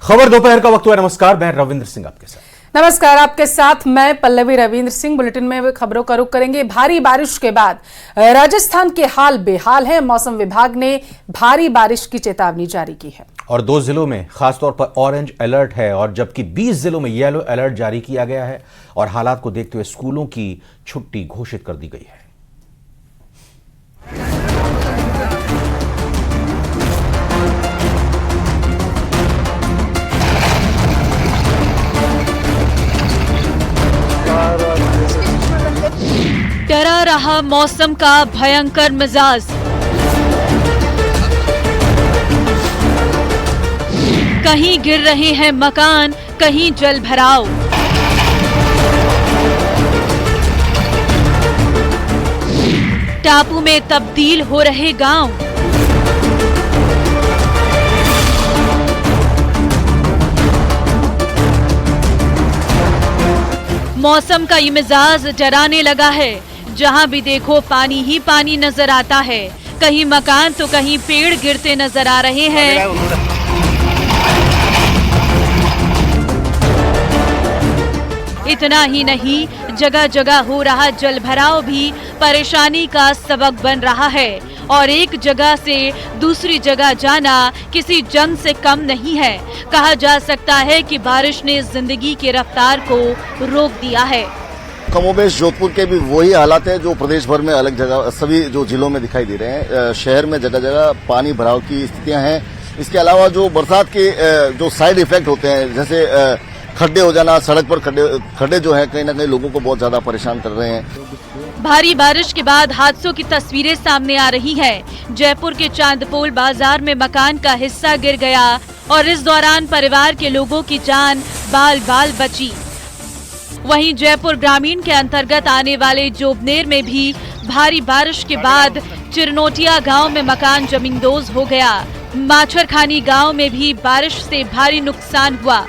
खबर दोपहर का वक्त हुआ। नमस्कार, मैं रविंद्र सिंह आपके साथ। नमस्कार, आपके साथ मैं पल्लवी रविंद्र सिंह। बुलेटिन में खबरों का रुख करेंगे। भारी बारिश के बाद राजस्थान के हाल बेहाल है। मौसम विभाग ने भारी बारिश की चेतावनी जारी की है और 2 जिलों में खासतौर पर ऑरेंज अलर्ट है और जबकि 20 जिलों में येलो अलर्ट जारी किया गया है और हालात को देखते हुए स्कूलों की छुट्टी घोषित कर दी गई है। डरा रहा मौसम का भयंकर मिजाज। कहीं गिर रहे हैं मकान, कहीं जल भराव। टापू में तब्दील हो रहे गांव। मौसम का ये मिजाज डराने लगा है। जहां भी देखो पानी ही पानी नजर आता है। कहीं मकान तो कहीं पेड़ गिरते नजर आ रहे हैं। इतना ही नहीं, जगह जगह हो रहा जल भराव भी परेशानी का सबब बन रहा है और एक जगह से दूसरी जगह जाना किसी जंग से कम नहीं है। कहा जा सकता है कि बारिश ने जिंदगी की रफ्तार को रोक दिया है। कमोबेश जोधपुर के भी वही हालात है जो प्रदेश भर में अलग जगह सभी जो जिलों में दिखाई दे रहे हैं। शहर में जगह जगह पानी भराव की स्थितियां हैं। इसके अलावा जो बरसात के जो साइड इफेक्ट होते हैं, जैसे खड्डे हो जाना, सड़क पर खड्डे जो है कहीं न कहीं लोगों को बहुत ज्यादा परेशान कर रहे हैं। भारी बारिश के बाद हादसों की तस्वीरें सामने आ रही हैं। जयपुर के चांदपोल बाजार में मकान का हिस्सा गिर गया और इस दौरान परिवार के लोगों की जान बाल बाल बची। वहीं जयपुर ग्रामीण के अंतर्गत आने वाले जोबनेर में भी भारी बारिश के बाद चिरनोटिया गांव में मकान जमींदोज हो गया। माछरखानी गांव में भी बारिश से भारी नुकसान हुआ।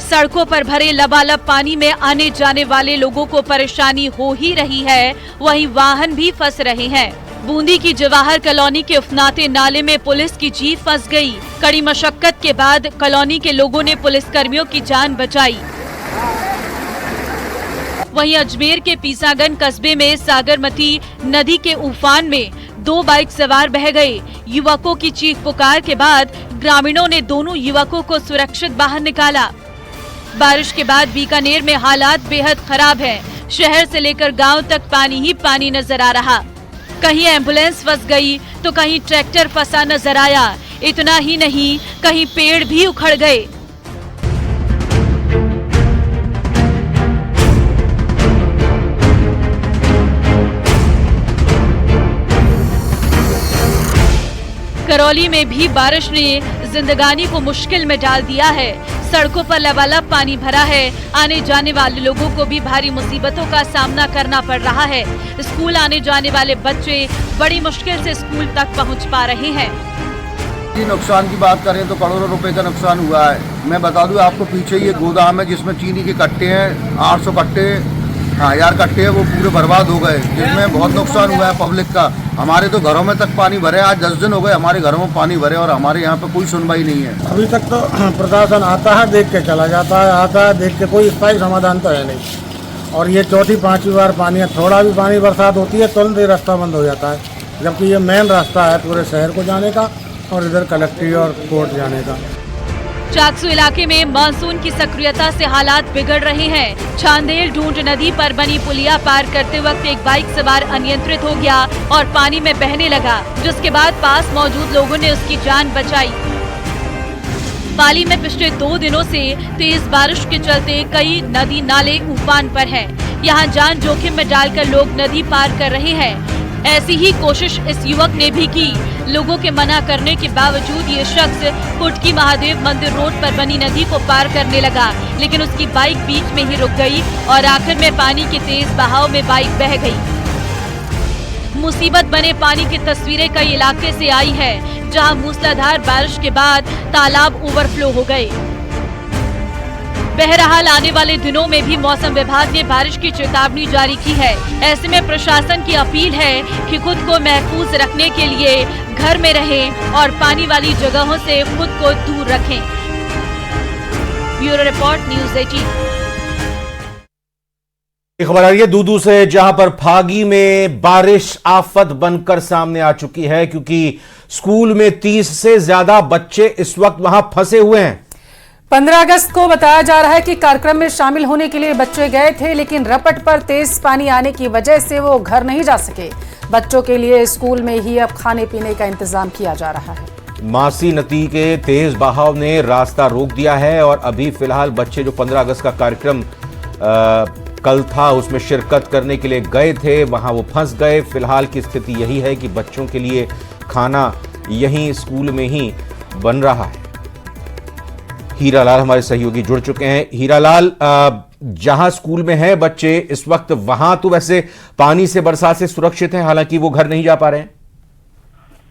सड़कों पर भरे लबालब पानी में आने जाने वाले लोगों को परेशानी हो ही रही है, वहीं वाहन भी फंस रहे हैं। बूंदी की जवाहर कॉलोनी के उफनाते नाले में पुलिस की जीप फंस गई। कड़ी मशक्कत के बाद कॉलोनी के लोगों ने पुलिसकर्मियों की जान बचाई। वहीं अजमेर के पीसागन कस्बे में सागरमती नदी के उफान में 2 बाइक सवार बह गए। युवकों की चीख पुकार के बाद ग्रामीणों ने दोनों युवकों को सुरक्षित बाहर निकाला। बारिश के बाद बीकानेर में हालात बेहद खराब हैं। शहर से लेकर गांव तक पानी ही पानी नजर आ रहा। कहीं एम्बुलेंस फंस गई तो कहीं ट्रैक्टर फंसा नजर आया। इतना ही नहीं, कहीं पेड़ भी उखड़ गए। करौली में भी बारिश ने जिंदगानी को मुश्किल में डाल दिया है। सड़कों पर लबालब पानी भरा है। आने जाने वाले लोगों को भी भारी मुसीबतों का सामना करना पड़ रहा है। स्कूल आने जाने वाले बच्चे बड़ी मुश्किल से स्कूल तक पहुंच पा रहे हैं। नुकसान की बात करें तो करोड़ों रुपए का नुकसान हुआ है। मैं बता दूं आपको, पीछे ये गोदाम है जिसमें चीनी के कट्टे हैं, 800 कट्टे, 1000 कट्टे हैं, वो पूरे बर्बाद हो गए, जिसमें बहुत नुकसान हुआ है पब्लिक का। हमारे तो घरों में तक पानी भरे। आज 10 दिन हो गए हमारे घरों में पानी भरे और हमारे यहाँ पे कोई सुनवाई नहीं है। अभी तक तो प्रशासन आता है, देख के चला जाता है, आता है देख के, कोई स्थायी समाधान तो है नहीं। और ये 4-5 बार पानी है। थोड़ा भी पानी बरसात होती है तुरंत ही रास्ता बंद हो जाता है, जबकि ये मेन रास्ता है पूरे शहर को जाने का और इधर कलेक्ट्रेट और कोर्ट जाने का। चाकसू इलाके में मानसून की सक्रियता से हालात बिगड़ रहे हैं। छांदेल ढूंढ नदी पर बनी पुलिया पार करते वक्त एक बाइक सवार अनियंत्रित हो गया और पानी में बहने लगा, जिसके बाद पास मौजूद लोगों ने उसकी जान बचाई। पाली में पिछले 2 दिनों से तेज बारिश के चलते कई नदी नाले उफान पर हैं। यहाँ जान जोखिम में डालकर लोग नदी पार कर रहे हैं। ऐसी ही कोशिश इस युवक ने भी की। लोगों के मना करने के बावजूद ये शख्स कुटकी महादेव मंदिर रोड पर बनी नदी को पार करने लगा, लेकिन उसकी बाइक बीच में ही रुक गई और आखिर में पानी के तेज बहाव में बाइक बह गई। मुसीबत बने पानी की तस्वीरें कई इलाके से आई है, जहां मूसलाधार बारिश के बाद तालाब ओवरफ्लो हो गए। बहरहाल आने वाले दिनों में भी मौसम विभाग ने बारिश की चेतावनी जारी की है। ऐसे में प्रशासन की अपील है कि खुद को महफूज रखने के लिए घर में रहें और पानी वाली जगहों से खुद को दूर रखें। Bureau report news 18। खबर आ रही है दूदू से, जहां पर फागी में बारिश आफत बनकर सामने आ चुकी है, क्योंकि स्कूल में 30 से ज्यादा बच्चे इस वक्त वहां फंसे हुए हैं। 15 अगस्त को बताया जा रहा है कि कार्यक्रम में शामिल होने के लिए बच्चे गए थे, लेकिन रपट पर तेज पानी आने की वजह से वो घर नहीं जा सके। बच्चों के लिए स्कूल में ही अब खाने पीने का इंतजाम किया जा रहा है। मासी नदी के तेज बहाव ने रास्ता रोक दिया है और अभी फिलहाल बच्चे जो 15 अगस्त का कार्यक्रम कल था उसमें शिरकत करने के लिए गए थे, वहां वो फंस गए। फिलहाल की स्थिति यही है कि बच्चों के लिए खाना यहीं स्कूल में ही बन रहा है। हीरालाल हमारे सहयोगी जुड़ चुके हैं। हीरालाल, जहां स्कूल में है बच्चे इस वक्त, वहां तो वैसे पानी से, बरसात से सुरक्षित हैं, हालांकि वो घर नहीं जा पा रहे हैं।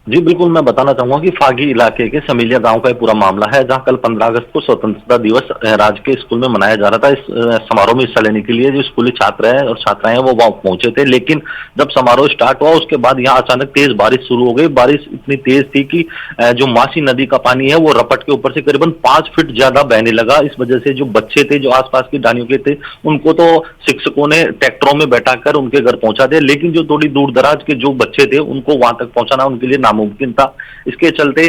जी बिल्कुल, मैं बताना चाहूंगा कि फागी इलाके के समीलिया गांव का ये पूरा मामला है, जहां कल 15 अगस्त को स्वतंत्रता दिवस राजकीय स्कूल में मनाया जा रहा था। इस समारोह में हिस्सा लेने के लिए जो स्कूली छात्र हैं और छात्राएं हैं वो वहां पहुंचे थे, लेकिन जब समारोह स्टार्ट हुआ उसके बाद यहाँ अचानक तेज बारिश शुरू हो गई। बारिश इतनी तेज थी कि जो मासी नदी का पानी है वो रपट के ऊपर से करीबन 5 फीट ज्यादा बहने लगा। इस वजह से जो बच्चे थे जो आसपास की डानियों के थे उनको तो शिक्षकों ने ट्रैक्टरों में बैठाकर उनके घर पहुंचा दिया, लेकिन जो थोड़ी दूर दराज के जो बच्चे थे उनको वहां तक पहुंचाना उनके लिए मुमकिन था। इसके चलते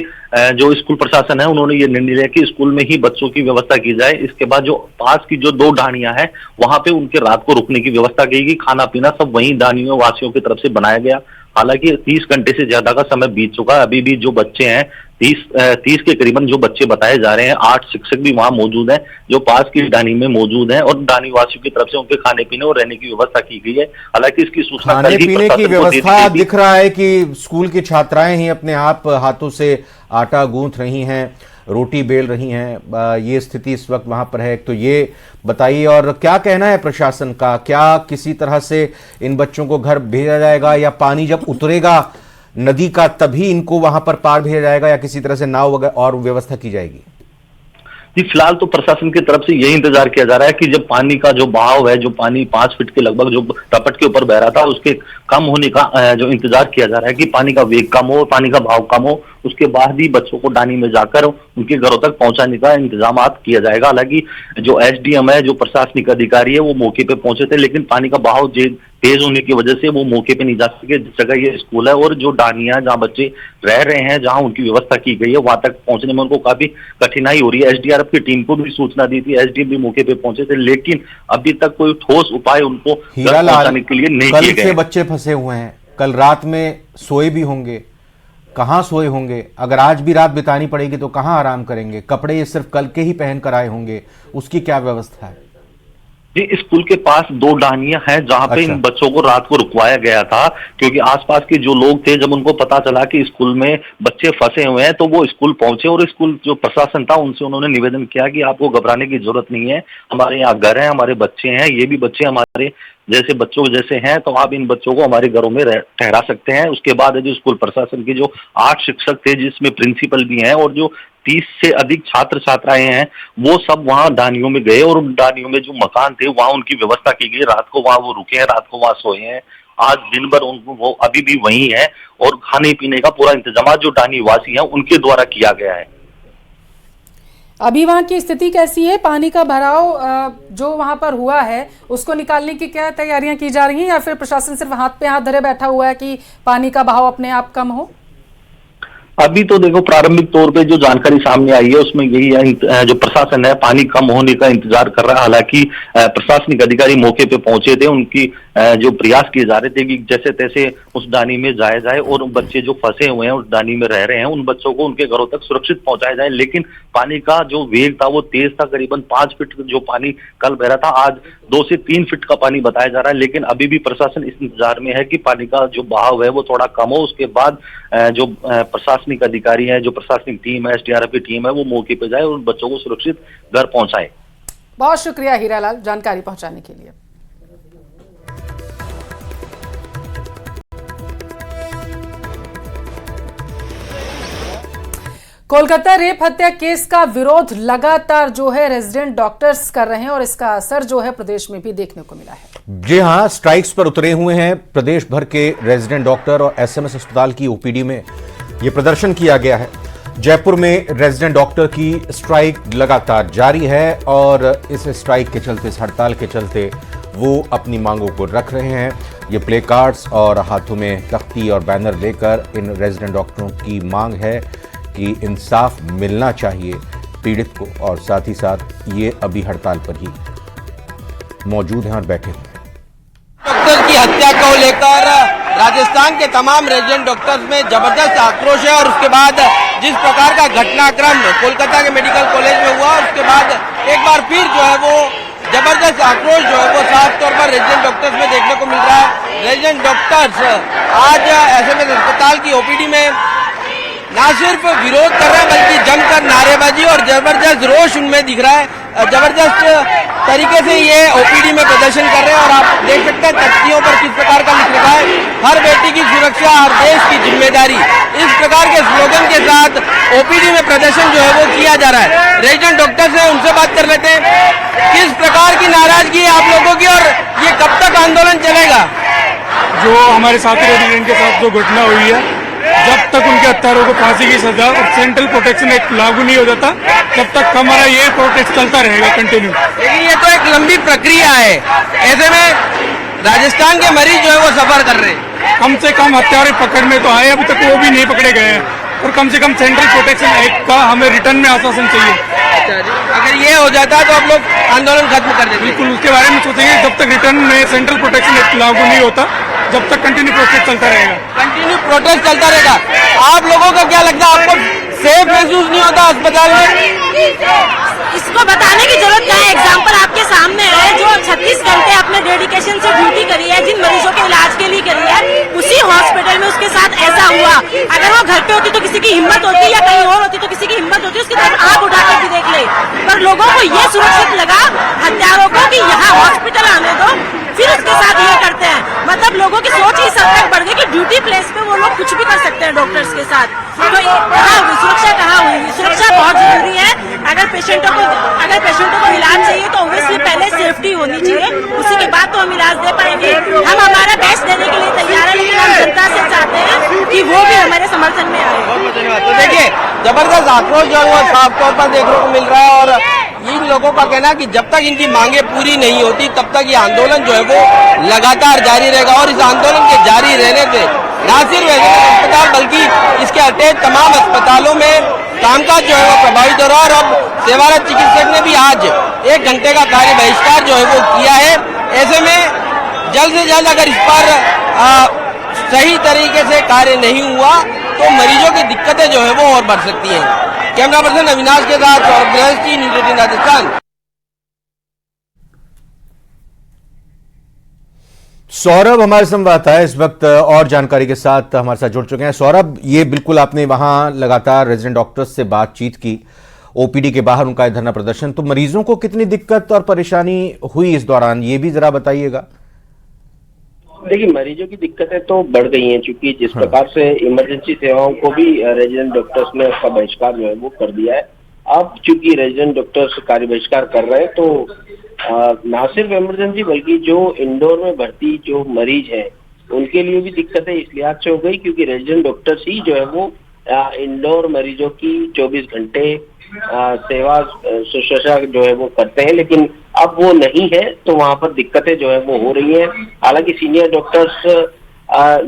जो स्कूल प्रशासन है उन्होंने ये निर्णय लिया कि स्कूल में ही बच्चों की व्यवस्था की जाए। इसके बाद जो पास की जो 2 ढाणियां हैं वहां पे उनके रात को रुकने की व्यवस्था की गई। खाना पीना सब वहीं ढाणियों वासियों की तरफ से बनाया गया। हालांकि 30 घंटे से ज्यादा का समय बीत चुका है, अभी भी जो बच्चे हैं 30 के करीबन जो बच्चे बताए जा रहे हैं, 8 शिक्षक भी वहां मौजूद हैं जो पास की डानी में मौजूद हैं और डानी वासियों की तरफ से उनके खाने पीने और रहने की व्यवस्था की गई है। हालांकि इसकी सूचना खाने पीने की व्यवस्था दिख रहा है कि स्कूल की छात्राएं ही अपने आप हाथों से आटा गूंथ रही हैं, रोटी बेल रही हैं, ये स्थिति इस वक्त वहां पर है। तो ये बताइए, और क्या कहना है प्रशासन का, क्या किसी तरह से इन बच्चों को घर भेजा जाएगा या पानी जब उतरेगा नदी का तभी इनको वहां पर पार भेजा जाएगा, या किसी तरह से नाव वगैरह और व्यवस्था की जाएगी? जी फिलहाल तो प्रशासन की तरफ से यही इंतजार किया जा रहा है कि जब पानी का जो बहाव है, जो पानी 5 फीट के लगभग जो रपट के ऊपर बह रहा था, उसके कम होने का जो इंतजार किया जा रहा है कि पानी का वेग कम हो, पानी का बहाव कम हो, उसके बाद ही बच्चों को डानी में जाकर उनके घरों तक पहुंचाने का इंतजाम किया जाएगा। हालांकि जो एसडीएम है, जो प्रशासनिक अधिकारी है, वो मौके पे पहुंचे थे, लेकिन पानी का बहाव तेज होने की वजह से वो मौके पे नहीं जा सके जिस जगह ये स्कूल है, और जो डानियां जहां बच्चे रह रहे हैं, जहां उनकी व्यवस्था की गई है, वहां तक पहुंचने में उनको काफी कठिनाई हो रही है। एसडीआरएफ की टीम को भी सूचना दी थी, एसडीएम भी मौके पे पहुंचे थे, लेकिन अभी तक कोई ठोस उपाय उनको पहुंचाने के लिए नहीं किए गए। कल से बच्चे फंसे हुए हैं, कल रात में सोए भी होंगे, कहां सोए होंगे? अगर आज भी रात बितानी पड़ेगी तो कहां आराम करेंगे? कपड़े ये सिर्फ कल के ही पहन कर आए होंगे, उसकी क्या व्यवस्था है? जी स्कूल के पास 2 डानियां हैं जहां पे इन बच्चों को रात को रुकवाया गया था, क्योंकि आसपास के जो लोग थे जब उनको पता चला कि स्कूल में बच्चे फंसे हुए हैं तो वो स्कूल पहुंचे, और स्कूल जो प्रशासन था उनसे उन्होंने निवेदन किया कि आपको घबराने की जरूरत नहीं है, हमारे यहाँ घर है, हमारे बच्चे हैं, ये भी बच्चे हमारे जैसे बच्चों जैसे हैं, तो आप इन बच्चों को हमारे घरों में ठहरा सकते हैं। उसके बाद जो स्कूल प्रशासन के जो 8 शिक्षक थे, जिसमें प्रिंसिपल भी हैं, और जो 30 से अधिक छात्र छात्राएं हैं, वो सब वहां डानियों में गए, और उन डानियों में जो मकान थे वहां उनकी व्यवस्था की गई। रात को वहां वो रुके हैं, रात को वहां सोए हैं, आज दिन भर उनको वो अभी भी वहीं है, और खाने पीने का पूरा इंतजाम जो डानी वासी है उनके द्वारा किया गया है। अभी वहां की स्थिति कैसी है? पानी का भराव जो वहां पर हुआ है उसको निकालने की क्या तैयारियां की जा रही हैं, या फिर प्रशासन सिर्फ हाथ पे हाथ धरे बैठा हुआ है कि पानी का बहाव अपने आप कम हो? अभी तो देखो प्रारंभिक तौर पे जो जानकारी सामने आई है उसमें यही है, जो प्रशासन है पानी कम होने का इंतजार कर रहा है। हालांकि प्रशासनिक अधिकारी मौके पे पहुंचे थे, उनकी जो प्रयास किए जा रहे थे कि जैसे तैसे उस डानी में जाया जाए और बच्चे जो फंसे हुए हैं उस डानी में रह रहे हैं उन बच्चों को उनके घरों तक सुरक्षित पहुंचाया जाए। लेकिन पानी का जो वेग था वो तेज था, करीबन 5 फीट जो पानी कल बह रहा था, आज 2 से 3 फीट का पानी बताया जा रहा है। लेकिन अभी भी प्रशासन इस इंतजार में है कि पानी का जो बहाव है वो थोड़ा कम हो, उसके बाद जो प्रशासनिक अधिकारी है, जो प्रशासनिक टीम है, एसडीआरएफ की टीम है, वो मौके पे जाए और बच्चों को सुरक्षित घर पहुंचाए। बहुत शुक्रिया हीरालाल जानकारी पहुंचाने के लिए। कोलकाता रेप हत्या केस का विरोध लगातार जो है रेजिडेंट डॉक्टर्स कर रहे हैं और इसका असर जो है प्रदेश में भी देखने को मिला है। जी हां, स्ट्राइक्स पर उतरे हुए हैं प्रदेश भर के रेजिडेंट डॉक्टर और एसएमएस अस्पताल की ओपीडी में ये प्रदर्शन किया गया है। जयपुर में रेजिडेंट डॉक्टर की स्ट्राइक लगातार जारी है और इस स्ट्राइक के चलते, इस हड़ताल के चलते वो अपनी मांगों को रख रहे हैं। ये प्ले कार्ड्स और हाथों में तख्ती और बैनर लेकर इन रेजिडेंट डॉक्टरों की मांग है कि इंसाफ मिलना चाहिए पीड़ित को, और साथ ही साथ ये अभी हड़ताल पर ही मौजूद हैं और बैठे हुए हैं। डॉक्टर की हत्या को लेकर राजस्थान के तमाम रेजिडेंट डॉक्टर्स में जबरदस्त आक्रोश है और उसके बाद जिस प्रकार का घटनाक्रम कोलकाता के मेडिकल कॉलेज में हुआ, उसके बाद एक बार फिर जो है वो जबरदस्त आक्रोश जो है वो साफ तौर पर रेजिडेंट डॉक्टर्स में देखने को मिल रहा है। रेजिडेंट डॉक्टर्स आज एसएमएस अस्पताल की ओपीडी में ना सिर्फ विरोध कर रहे हैं बल्कि जमकर नारेबाजी और जबरदस्त रोष उनमें दिख रहा है। जबरदस्त तरीके से ये ओपीडी में प्रदर्शन कर रहे हैं और आप देख सकते हैं तख्तियों पर किस प्रकार का लिख रखा है, हर बेटी की सुरक्षा, हर देश की जिम्मेदारी। इस प्रकार के स्लोगन के साथ ओपीडी में प्रदर्शन जो है वो किया जा रहा है। रेजिडेंट डॉक्टर्स हैं, उनसे बात कर लेते हैं। किस प्रकार की नाराजगी है आप लोगों की और ये कब तक आंदोलन चलेगा? जो हमारे साथी रेजिडेंट के साथ जो घटना हुई है, जब तक उनके हत्यारों को फांसी की सजा और सेंट्रल प्रोटेक्शन एक्ट लागू नहीं हो जाता तब तक हमारा ये प्रोटेस्ट चलता रहेगा कंटिन्यू। लेकिन ये तो एक लंबी प्रक्रिया है, ऐसे में राजस्थान के मरीज जो है वो सफर कर रहे हैं। कम से कम हत्यारे पकड़ने तो आए, अभी तक वो भी नहीं पकड़े गए हैं और कम से कम सेंट्रल प्रोटेक्शन एक्ट का हमें रिटर्न में आश्वासन चाहिए। अच्छा जी, अगर ये हो जाता तो आप लोग आंदोलन खत्म कर देते? बिल्कुल, उसके बारे में सोचेंगे। जब तक रिटर्न में सेंट्रल प्रोटेक्शन एक्ट लागू नहीं होता जब तक कंटिन्यू प्रोटेस्ट चलता रहेगा। कंटिन्यू प्रोटेस्ट चलता रहेगा। आप लोगों का क्या लगता है, आपको सेफ महसूस नहीं होता अस्पताल में? इसको बताने की जरूरत क्या है, एग्जाम्पल आपके सामने है। जो 36 घंटे अपने डेडिकेशन से ड्यूटी करी है, जिन मरीजों के इलाज के लिए करी है, उसी हॉस्पिटल में उसके साथ ऐसा हुआ। अगर वो घर पे होती तो किसी की हिम्मत होती, या कहीं और होती तो किसी की हिम्मत होती, उसकी तरफ आंख उठाकर भी देख ले। पर लोगों को ये सुरक्षित लगा हत्यारों को कि यहाँ हॉस्पिटल आने दो, फिर उसके साथ ये करते हैं। मतलब लोगों की सोच इस हद तक बढ़ गई कि ड्यूटी प्लेस पे वो लोग कुछ भी कर सकते हैं डॉक्टर्स के साथ। तो कहाँ हुई सुरक्षा, कहाँ हुई? सुरक्षा बहुत जरूरी है। अगर पेशेंटों को इलाज चाहिए तो ऑब्वियसली पहले सेफ्टी होनी चाहिए, उसी के बाद तो हम इलाज दे पाएंगे। हम हमारा बेस्ट देने के लिए तैयार है, लेकिन हम जनता से चाहते हैं कि वो भी हमारे समर्थन में आए। बहुत धन्यवाद। तो देखिए जबरदस्त आक्रोश जो है वो साफ तौर पर देखने को मिल रहा है और इन लोगों का कहना है कि जब तक इनकी मांगे पूरी नहीं होती तब तक ये आंदोलन जो है वो लगातार जारी रहेगा और इस आंदोलन के जारी रहने से न सिर्फ अस्पताल बल्कि इसके अटैच तमाम अस्पतालों में कामकाज जो है वो प्रभावित हो रहा है। और अब सेवारत चिकित्सक ने भी आज 1 घंटे का कार्य बहिष्कार जो है वो किया है। ऐसे में जल्द से जल्द अगर इस पर सही तरीके से कार्य नहीं हुआ तो मरीजों की दिक्कतें जो है वो और बढ़ सकती हैं। कैमरा पर्सन अविनाश के साथ सौरभ गृहस्थी, न्यूज़ 18 राजस्थान। सौरभ हमारे संवाददाता है इस वक्त और जानकारी के साथ हमारे साथ जुड़ चुके हैं। सौरभ, ये बिल्कुल आपने वहां लगातार रेजिडेंट डॉक्टर्स से बातचीत की, ओपीडी के बाहर उनका धरना प्रदर्शन, तो मरीजों को कितनी दिक्कत और परेशानी हुई इस दौरान, ये भी जरा बताइएगा। देखिए, मरीजों की दिक्कतें तो बढ़ गई हैं, क्योंकि जिस प्रकार से इमरजेंसी सेवाओं को भी रेजिडेंट डॉक्टर्स ने उसका बहिष्कार जो है वो कर दिया है। अब चूंकि रेजिडेंट डॉक्टर्स कार्य बहिष्कार कर रहे हैं तो ना सिर्फ इमरजेंसी बल्कि जो इंडोर में भर्ती जो मरीज हैं उनके लिए भी दिक्कतें इस लिहाज से हो गई, क्योंकि रेजिडेंट डॉक्टर्स ही जो है वो इंडोर मरीजों की 24 घंटे सेवा शुश्रूषा जो है वो करते हैं, लेकिन अब वो नहीं है तो वहां पर दिक्कतें जो है वो हो रही हैं। हालांकि सीनियर डॉक्टर्स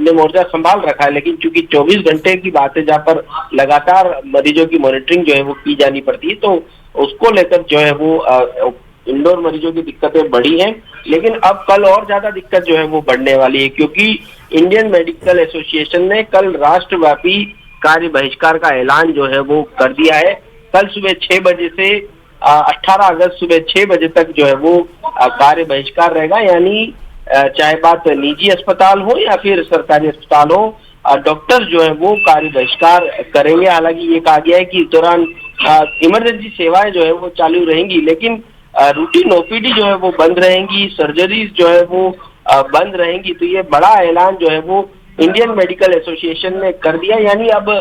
ने मोर्चा संभाल रखा है, लेकिन चूंकि 24 घंटे की बात है जहाँ पर लगातार मरीजों की मॉनिटरिंग जो है वो की जानी पड़ती है, तो उसको लेकर जो है वो इंडोर मरीजों की दिक्कतें बढ़ी हैं। लेकिन अब कल और ज्यादा दिक्कत जो है वो बढ़ने वाली है, क्योंकि इंडियन मेडिकल एसोसिएशन ने कल राष्ट्रव्यापी कार्य बहिष्कार का ऐलान जो है वो कर दिया है। कल सुबह 6 बजे से 18 अगस्त सुबह 6 बजे तक जो है वो कार्य बहिष्कार रहेगा, यानी चाहे बात निजी अस्पताल हो या फिर सरकारी अस्पताल हो, डॉक्टर जो है वो कार्य बहिष्कार करेंगे। हालांकि ये कहा गया है कि इस दौरान इमरजेंसी सेवाएं जो है वो चालू रहेंगी, लेकिन रूटीन ओपीडी जो है वो बंद रहेंगी, सर्जरीज जो है वो बंद रहेंगी। तो ये बड़ा ऐलान जो है वो इंडियन मेडिकल एसोसिएशन ने कर दिया, यानी अब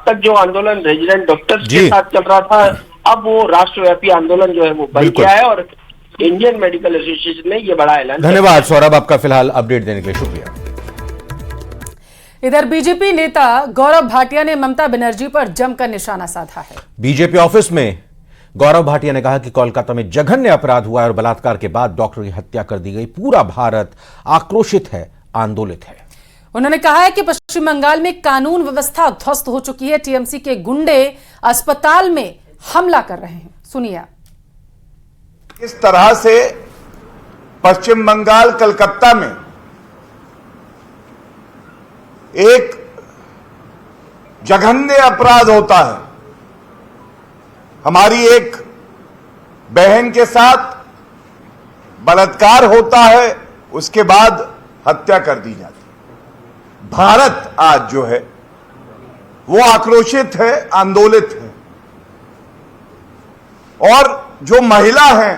तक जो आंदोलन रेजिडेंट डॉक्टर्स के साथ चल रहा था, अब वो राष्ट्रव्यापी आंदोलन जो है वो बन गया है और इंडियन मेडिकल एसोसिएशन ने ये बड़ा ऐलान। धन्यवाद सौरभ, आपका फिलहाल अपडेट देने के लिए शुक्रिया। इधर बीजेपी नेता गौरव भाटिया ने ममता बनर्जी पर जमकर निशाना साधा है। बीजेपी ऑफिस में गौरव भाटिया ने कहा कि कोलकाता में जघन्य अपराध हुआ है और बलात्कार के बाद डॉक्टर की हत्या कर दी गई। पूरा भारत आक्रोशित है, आंदोलित है। उन्होंने कहा है कि पश्चिम बंगाल में कानून व्यवस्था ध्वस्त हो चुकी है। टीएमसी के गुंडे अस्पताल में हमला कर रहे हैं। सुनिए। इस तरह से पश्चिम बंगाल कलकत्ता में एक जघन्य अपराध होता है। हमारी एक बहन के साथ बलात्कार होता है, उसके बाद हत्या कर दी जाती है। भारत आज जो है वो आक्रोशित है, आंदोलित है। और जो महिला हैं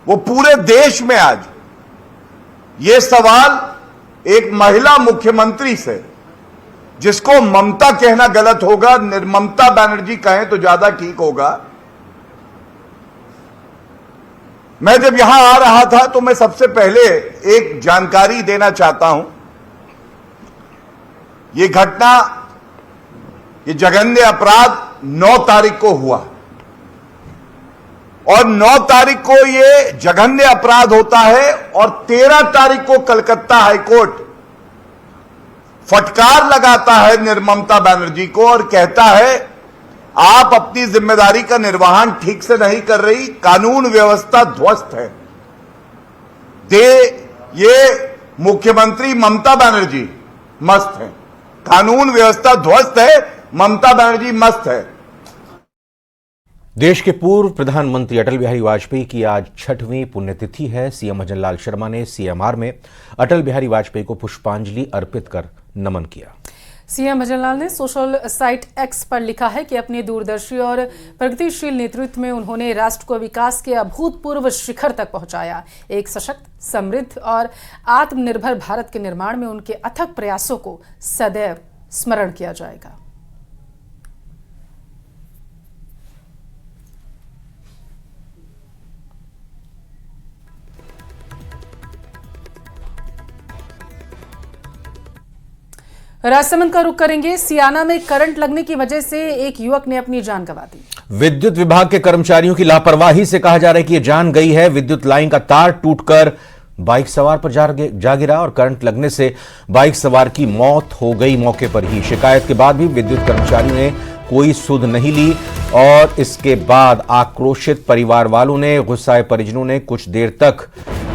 वो पूरे देश में आज ये सवाल एक महिला मुख्यमंत्री से, जिसको ममता कहना गलत होगा, निर्ममता बनर्जी कहें तो ज्यादा ठीक होगा। मैं जब यहां आ रहा था तो मैं सबसे पहले एक जानकारी देना चाहता हूं। ये घटना, ये जघन्य अपराध 9 तारीख को हुआ और 9 तारीख को ये जघन्य अपराध होता है और 13 तारीख को कलकत्ता हाईकोर्ट फटकार लगाता है निर्ममता बनर्जी को और कहता है आप अपनी जिम्मेदारी का निर्वहन ठीक से नहीं कर रही, कानून व्यवस्था ध्वस्त है। ये मुख्यमंत्री ममता बनर्जी मस्त है, कानून व्यवस्था ध्वस्त है, ममता बनर्जी मस्त है। देश के पूर्व प्रधानमंत्री अटल बिहारी वाजपेयी की आज 6वीं पुण्यतिथि है। सीएम भजन लाल शर्मा ने सीएमआर में अटल बिहारी वाजपेयी को पुष्पांजलि अर्पित कर नमन किया। सीएम भजन लाल ने सोशल साइट एक्स पर लिखा है कि अपने दूरदर्शी और प्रगतिशील नेतृत्व में उन्होंने राष्ट्र को विकास के अभूतपूर्व शिखर तक पहुंचाया। एक सशक्त, समृद्ध और आत्मनिर्भर भारत के निर्माण में उनके अथक प्रयासों को सदैव स्मरण किया जाएगा। राजसमंद का रुख करेंगे। सियाना में करंट लगने की वजह से एक युवक ने अपनी जान गंवा दी। विद्युत विभाग के कर्मचारियों की लापरवाही से कहा जा रहा है कि यह जान गई है। विद्युत लाइन का तार टूटकर बाइक सवार पर जा गिरा और करंट लगने से बाइक सवार की मौत हो गई मौके पर ही। शिकायत के बाद भी विद्युत कर्मचारियों ने कोई सुध नहीं ली और इसके बाद आक्रोशित परिवार वालों ने, गुस्साए परिजनों ने कुछ देर तक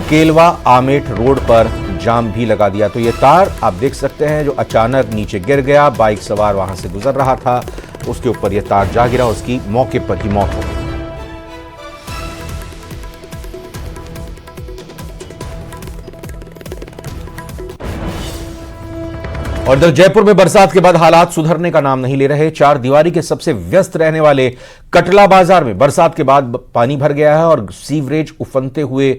केलवा आमेठ रोड पर जाम भी लगा दिया। तो ये तार आप देख सकते हैं जो अचानक नीचे गिर गया। बाइक सवार वहां से गुजर रहा था, उसके ऊपर यह तार जा गिरा, उसकी मौके पर ही मौत हो गई। और इधर जयपुर में बरसात के बाद हालात सुधरने का नाम नहीं ले रहे। 4 दीवारी के सबसे व्यस्त रहने वाले कटला बाजार में बरसात के बाद पानी भर गया है और सीवरेज उफनते हुए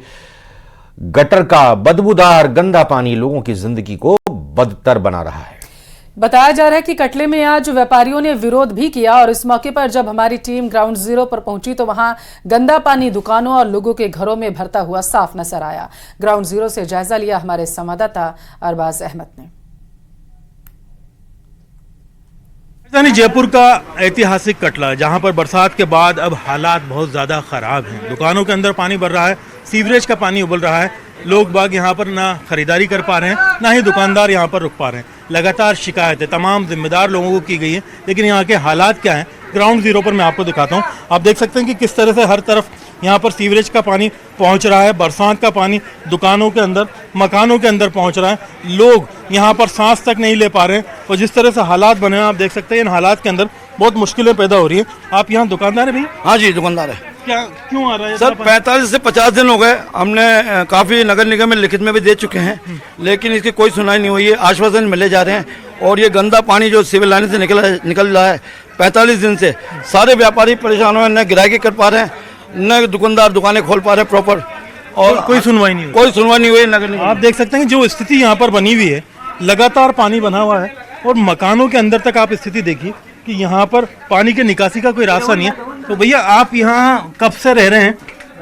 गटर का बदबूदार गंदा पानी लोगों की जिंदगी को बदतर बना रहा है। बताया जा रहा है कि कटले में आज व्यापारियों ने विरोध भी किया और इस मौके पर जब हमारी टीम ग्राउंड जीरो पर पहुंची तो वहां गंदा पानी दुकानों और लोगों के घरों में भरता हुआ साफ नजर आया। ग्राउंड जीरो से जायजा लिया हमारे संवाददाता अरबाज अहमद ने। राजधानी जयपुर का ऐतिहासिक कटला, जहां पर बरसात के बाद अब हालात बहुत ज़्यादा ख़राब हैं। दुकानों के अंदर पानी भर रहा है, सीवरेज का पानी उबल रहा है। लोग बाग यहाँ पर ना खरीदारी कर पा रहे हैं, ना ही दुकानदार यहाँ पर रुक पा रहे हैं। लगातार शिकायतें तमाम जिम्मेदार लोगों को की गई है, लेकिन यहाँ के हालात क्या हैं ग्राउंड जीरो पर मैं आपको दिखाता हूँ। आप देख सकते हैं कि किस तरह से हर तरफ यहाँ पर सीवरेज का पानी पहुँच रहा है। बरसात का पानी दुकानों के अंदर, मकानों के अंदर पहुँच रहा है। लोग यहाँ पर सांस तक नहीं ले पा रहे हैं और जिस तरह से हालात बने हैं आप देख सकते हैं इन हालात के अंदर बहुत मुश्किलें पैदा हो रही हैं। आप यहाँ दुकानदार हैं भैया? हाँ जी, दुकानदार है। क्या क्यों आ रहा है सर? 45 से 50 दिन हो गए। हमने काफ़ी नगर निगम में लिखित में भी दे चुके हैं, लेकिन इसकी कोई सुनवाई नहीं हुई है। आश्वासन मिले जा रहे हैं और ये गंदा पानी जो सिविल लाइन से निकल रहा है 45 दिन से, सारे व्यापारी परेशान हुए, न गिराकी कर पा रहे हैं, न दुकानदार दुकानें खोल पा रहे हैं प्रॉपर, और कोई सुनवाई नहीं हुई। कोई सुनवाई नहीं हुई नगर निगम। आप देख सकते हैं जो स्थिति यहाँ पर बनी हुई है, लगातार पानी बना हुआ है और मकानों के अंदर तक आप स्थिति देखिए कि यहाँ पर पानी के निकासी का कोई रास्ता नहीं है। तो भैया आप यहाँ कब से रह रहे हैं?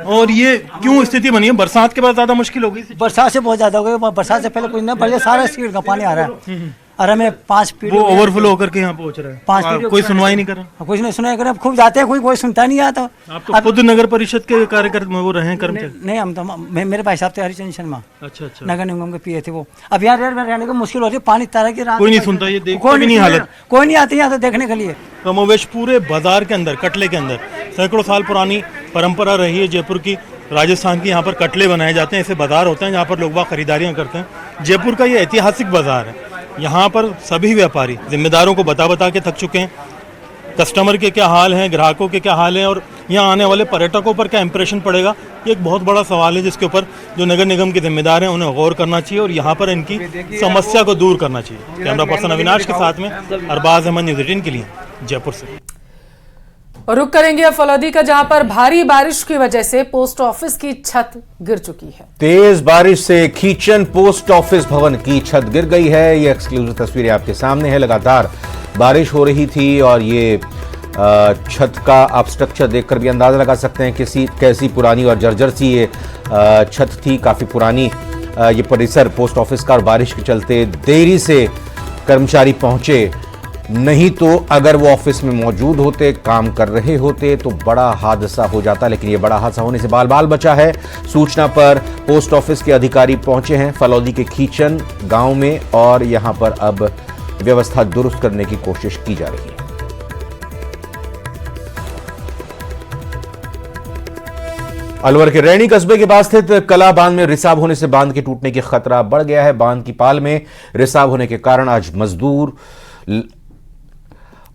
और ये क्यों स्थिति बनी है? बरसात के बाद ज्यादा मुश्किल हो गई? बरसात से बहुत ज्यादा हो गई। बरसात से पहले कुछ नहीं, पहले सारा स्पीड का पानी आ रहा है। अरे मैं 5 फीट वो ओवरफ्लो होकर के यहाँ पहुंच रहा है। 5 फीट कोई सुनवाई नहीं कर रहा? कुछ नहीं सुनाई कर रहा। खूब जाते हैं, कोई सुनता नहीं आता। आप तो खुद नगर परिषद के कार्यकर्ता वो रहे कर्मचारी? नहीं, हम तो मेरे भाई साहब थे हरिचंद शर्मा। अच्छा अच्छा। नगर निगम के पीए थे वो। अब यहाँ रहने को मुश्किल हो रही है, पानी तरह की रात कोई नहीं सुनता, ये देखता भी नहीं हालत। कोई नहीं आती यहाँ तो देखने के लिए। कमोवेश पूरे बाजार के अंदर, कटले के अंदर सैकड़ों साल पुरानी परंपरा रही है जयपुर की, राजस्थान की। यहाँ पर कटले बनाए जाते हैं, ऐसे बाजार होते हैं जहाँ पर लोग बाग खरीदारियाँ करते हैं। जयपुर का ये ऐतिहासिक बाजार है। यहाँ पर सभी व्यापारी जिम्मेदारों को बता के थक चुके हैं। कस्टमर के क्या हाल हैं, ग्राहकों के क्या हाल हैं और यहाँ आने वाले पर्यटकों पर क्या इंप्रेशन पड़ेगा, ये एक बहुत बड़ा सवाल है जिसके ऊपर जो नगर निगम के जिम्मेदार हैं उन्हें गौर करना चाहिए और यहाँ पर इनकी समस्या को दूर करना चाहिए। कैमरा पर्सन अविनाश के साथ में अरबाज अहमद, न्यूज़ 18 के लिए जयपुर से। और रुक करेंगे अब फलौदी का, जहां पर भारी बारिश की वजह से पोस्ट ऑफिस की छत गिर चुकी है। तेज बारिश से खींचन पोस्ट ऑफिस भवन की छत गिर गई है। ये एक्सक्लूसिव तस्वीरें आपके सामने है। लगातार बारिश हो रही थी और ये छत का आप स्ट्रक्चर देखकर भी अंदाजा लगा सकते हैं कैसी पुरानी और जर्जर सी ये छत थी। काफी पुरानी ये परिसर पोस्ट ऑफिस का, और बारिश के चलते देरी से कर्मचारी पहुंचे। नहीं तो अगर वो ऑफिस में मौजूद होते, काम कर रहे होते तो बड़ा हादसा हो जाता। लेकिन ये बड़ा हादसा होने से बाल बचा है। सूचना पर पोस्ट ऑफिस के अधिकारी पहुंचे हैं फलौदी के खींचन गांव में और यहां पर अब व्यवस्था दुरुस्त करने की कोशिश की जा रही है। अलवर के रैनी कस्बे के पास स्थित कला बांध में रिसाव होने से बांध के टूटने की खतरा बढ़ गया है। बांध की पाल में रिसाव होने के कारण आज मजदूर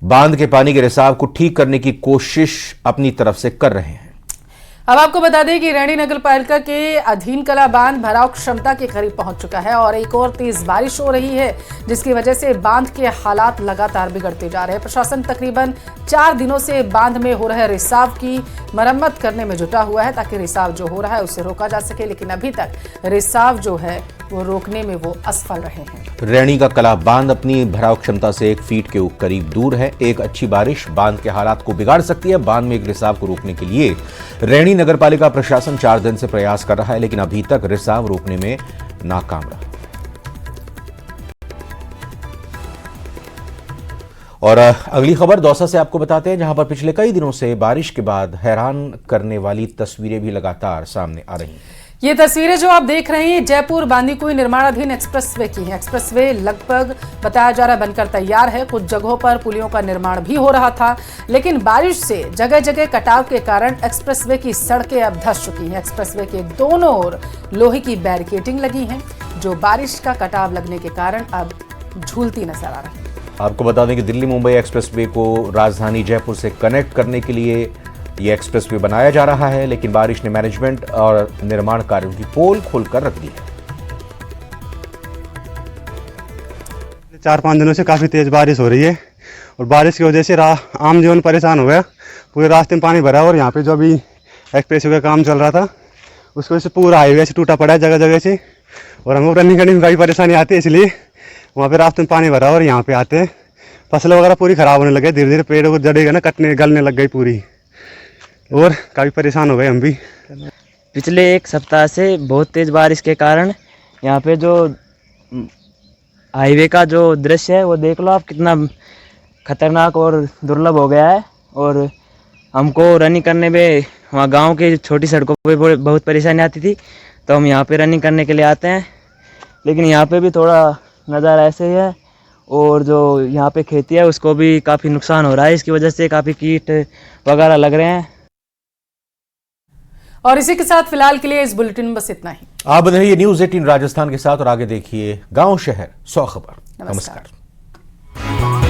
बांध के पानी के रिसाव को ठीक करने की कोशिश अपनी तरफ से कर रहे हैं। अब आपको बता दें कि रैनी नगर पालिका के अधीन कला बांध भराव क्षमता के करीब पहुंच चुका है और एक और तेज बारिश हो रही है जिसकी वजह से बांध के हालात लगातार बिगड़ते जा रहे हैं। प्रशासन तकरीबन 4 दिनों से बांध में हो रहे रिसाव की मरम्मत करने में जुटा हुआ है ताकि रिसाव जो हो रहा है उसे रोका जा सके, लेकिन अभी तक रिसाव जो है वो रोकने में वो असफल रहे हैं। रैनी का कला बांध अपनी भराव क्षमता से 1 फीट के करीब दूर है। एक अच्छी बारिश बांध के हालात को बिगाड़ सकती है। बांध में एक रिसाव को रोकने के लिए रैनी नगरपालिका प्रशासन 4 दिन से प्रयास कर रहा है, लेकिन अभी तक रिसाव रोकने में नाकाम रहा। और अगली खबर दौसा से आपको बताते हैं, जहां पर पिछले कई दिनों से बारिश के बाद हैरान करने वाली तस्वीरें भी लगातार सामने आ रही हैं। ये तस्वीरें जो आप देख रहे हैं जयपुर बांदीकुई निर्माणाधीन एक्सप्रेसवे की है। एक्सप्रेसवे लगभग बताया जा रहा है बनकर तैयार है। कुछ जगहों पर पुलियों का निर्माण भी हो रहा था, लेकिन बारिश से जगह जगह कटाव के कारण एक्सप्रेसवे की सड़कें अब धंस चुकी हैं। एक्सप्रेसवे के दोनों ओर लोहे की बैरिकेडिंग लगी है जो बारिश का कटाव लगने के कारण अब झूलती नजर आ रही है। आपको बता दें कि दिल्ली मुंबई एक्सप्रेसवे को राजधानी जयपुर से कनेक्ट करने के लिए ये एक्सप्रेसवे बनाया जा रहा है, लेकिन बारिश ने मैनेजमेंट और निर्माण कार्यों की पोल खोलकर रख दी है। 4-5 दिनों से काफ़ी तेज़ बारिश हो रही है और बारिश की वजह से आम जीवन परेशान हो गया। पूरे रास्ते में पानी भरा और यहाँ पे जो अभी एक्सप्रेसवे का काम चल रहा था उसकी वजह से पूरा हाईवे से टूटा पड़ा है जगह जगह से, और हमको रनिंग करने में काफ़ी परेशानी आती है, इसलिए वहाँ पे रास्ते में पानी भरा और यहाँ पे आते हैं फसल वगैरह पूरी ख़राब होने लगे। धीरे धीरे पेड़ को जड़ेगा ना, कटने गलने लग गई पूरी, और काफ़ी परेशान हो गए हम भी। पिछले 1 सप्ताह से बहुत तेज़ बारिश के कारण यहाँ पे जो हाईवे का जो दृश्य है वो देख लो आप, कितना खतरनाक और दुर्लभ हो गया है। और हमको रनिंग करने में वहाँ गांव की छोटी सड़कों पे बहुत परेशानी आती थी, तो हम यहाँ पे रनिंग करने के लिए आते हैं, लेकिन यहाँ पे भी थोड़ा नज़ारा ऐसे ही है। और जो यहाँ पे खेती है उसको भी काफ़ी नुकसान हो रहा है, इसकी वजह से काफ़ी कीट वगैरह लग रहे हैं। और इसी के साथ फिलहाल के लिए इस बुलेटिन में बस इतना ही। आप बने रहिए न्यूज़ 18 राजस्थान के साथ और आगे देखिए गांव शहर 100 खबर। नमस्कार।